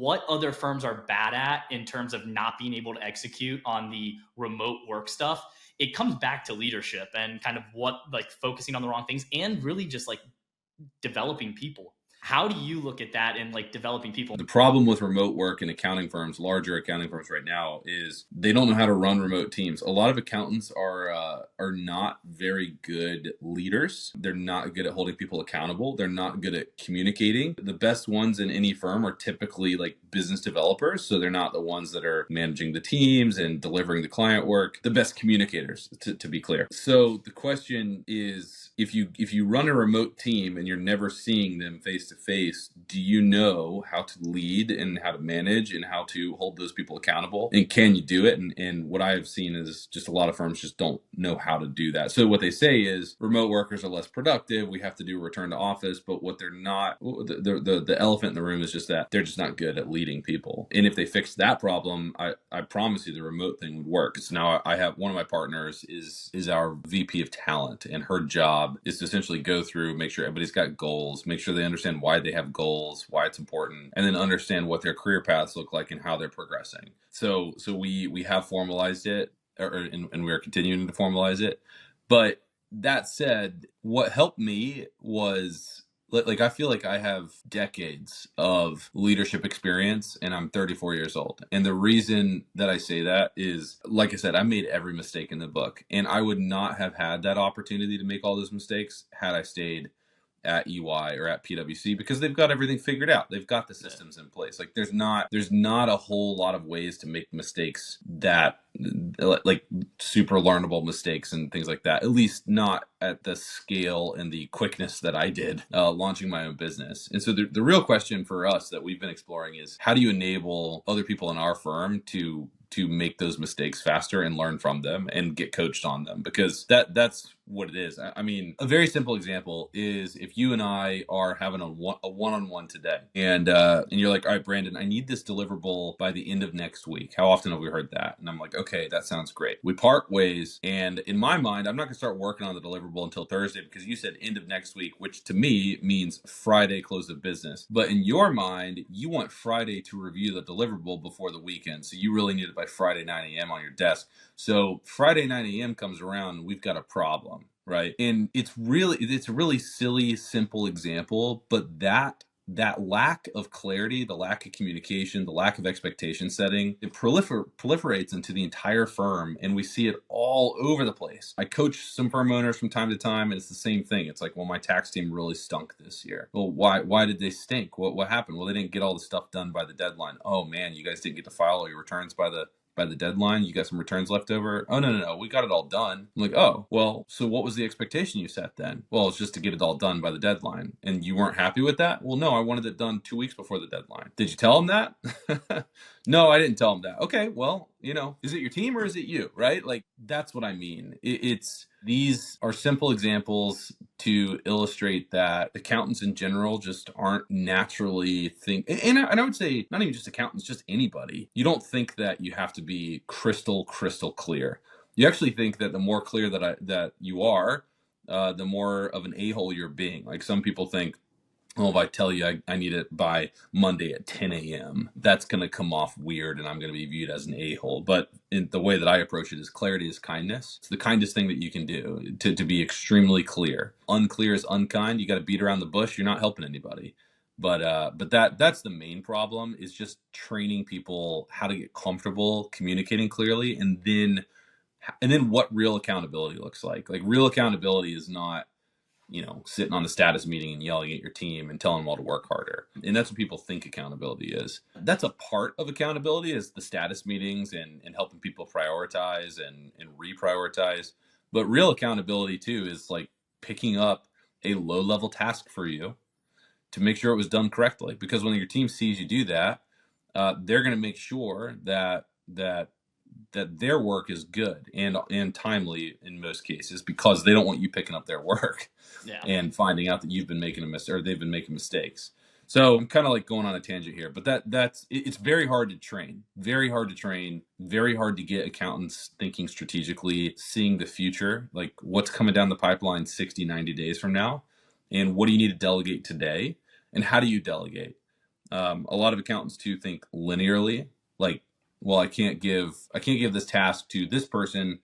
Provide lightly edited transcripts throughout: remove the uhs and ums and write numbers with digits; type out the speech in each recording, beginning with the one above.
what other firms are bad at in terms of not being able to execute on the remote work stuff, it comes back to leadership and kind of what, like, focusing on the wrong things and really just like developing people. How do you look at that in like developing people? The problem with remote work in accounting firms, larger accounting firms right now, is they don't know how to run remote teams. A lot of accountants are not very good leaders. They're not good at holding people accountable. They're not good at communicating. The best ones in any firm are typically like business developers, so they're not the ones that are managing the teams and delivering the client work. The best communicators, to be clear. So the question is, if you run a remote team and you're never seeing them face to face, do you know how to lead and how to manage and how to hold those people accountable? And can you do it? And what I have seen is just a lot of firms just don't know how to do that. So what they say is remote workers are less productive. We have to do a return to office. But what they're not, the elephant in the room is just that they're just not good at leading people. And if they fix that problem, I promise you the remote thing would work. So now I have one of my partners is our VP of talent, and her job is to essentially go through, make sure everybody's got goals, make sure they understand why they have goals, why it's important, and then understand what their career paths look like and how they're progressing. So we have formalized it, and we are continuing to formalize it. But that said, what helped me was, like, I feel like I have decades of leadership experience and I'm 34 years old. And the reason that I say that is, like I said, I made every mistake in the book, and I would not have had that opportunity to make all those mistakes had I stayed at EY or at PwC, because they've got everything figured out. They've got the systems in place. Like there's not a whole lot of ways to make mistakes that, like, super learnable mistakes and things like that, at least not at the scale and the quickness that I did launching my own business. And so the real question for us that we've been exploring is, how do you enable other people in our firm to make those mistakes faster and learn from them and get coached on them? Because that's what it is. I mean, a very simple example is if you and I are having a one-on-one today, and you're like, all right, Brandon, I need this deliverable by the end of next week. How often have we heard that? And I'm like, okay, that sounds great. We part ways, and in my mind, I'm not gonna start working on the deliverable until Thursday, because you said end of next week, which to me means Friday close of business. But in your mind, you want Friday to review the deliverable before the weekend, so you really need it by Friday 9 a.m. on your desk. So Friday 9 a.m. comes around and we've got a problem, right? And it's a really silly, simple example, but that lack of clarity, the lack of communication, the lack of expectation setting, it proliferates into the entire firm, and we see it all over the place. I coach some firm owners from time to time, and it's the same thing. It's like, well, my tax team really stunk this year. Well, why did they stink? What happened? Well, they didn't get all the stuff done by the deadline. Oh man, you guys didn't get to file all your returns by the deadline. You got some returns left over. Oh, no, we got it all done. I'm like, oh, well, so what was the expectation you set then? Well, it's just to get it all done by the deadline. And you weren't happy with that? Well, no, I wanted it done 2 weeks before the deadline. Did you tell them that? No, I didn't tell them that. Okay, well, is it your team or is it you, right? Like, that's what I mean. These are simple examples to illustrate that accountants in general just aren't naturally and I would say not even just accountants, just anybody. You don't think that you have to be crystal clear. You actually think that the more clear that you are, the more of an a-hole you're being. Like, some people think, well, if I tell you I need it by Monday at 10 a.m., that's going to come off weird and I'm going to be viewed as an a-hole. But the way that I approach it is clarity is kindness. It's the kindest thing that you can do, to be extremely clear. Unclear is unkind. You got to beat around the bush. You're not helping anybody. But that's the main problem, is just training people how to get comfortable communicating clearly, and then what real accountability looks like. Like, real accountability is not, sitting on the status meeting and yelling at your team and telling them all to work harder. And that's what people think accountability is. That's a part of accountability, is the status meetings and helping people prioritize and reprioritize. But real accountability too is like picking up a low-level task for you to make sure it was done correctly. Because when your team sees you do that, they're going to make sure that their work is good and timely in most cases, because they don't want you picking up their work and finding out that you've been making a mistake or they've been making mistakes. So I'm kind of like going on a tangent here, but it's very hard to train, very hard to get accountants thinking strategically, seeing the future, like what's coming down the pipeline 60, 90 days from now, and what do you need to delegate today, and how do you delegate? A lot of accountants too think linearly, like, well, I can't give this task to this person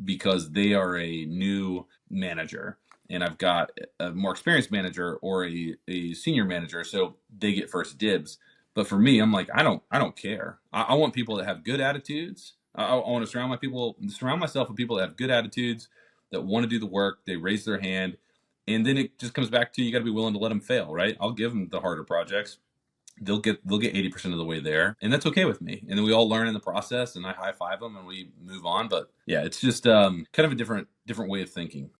because they are a new manager, and I've got a more experienced manager or a senior manager, so they get first dibs. But for me, I'm like, I don't care. I want people that have good attitudes. I want to surround myself with people that have good attitudes, that want to do the work. They raise their hand, and then it just comes back to, you got to be willing to let them fail, right? I'll give them the harder projects. They'll get 80% of the way there, and that's okay with me. And then we all learn in the process, and I high five them and we move on. But yeah, it's just kind of a different way of thinking.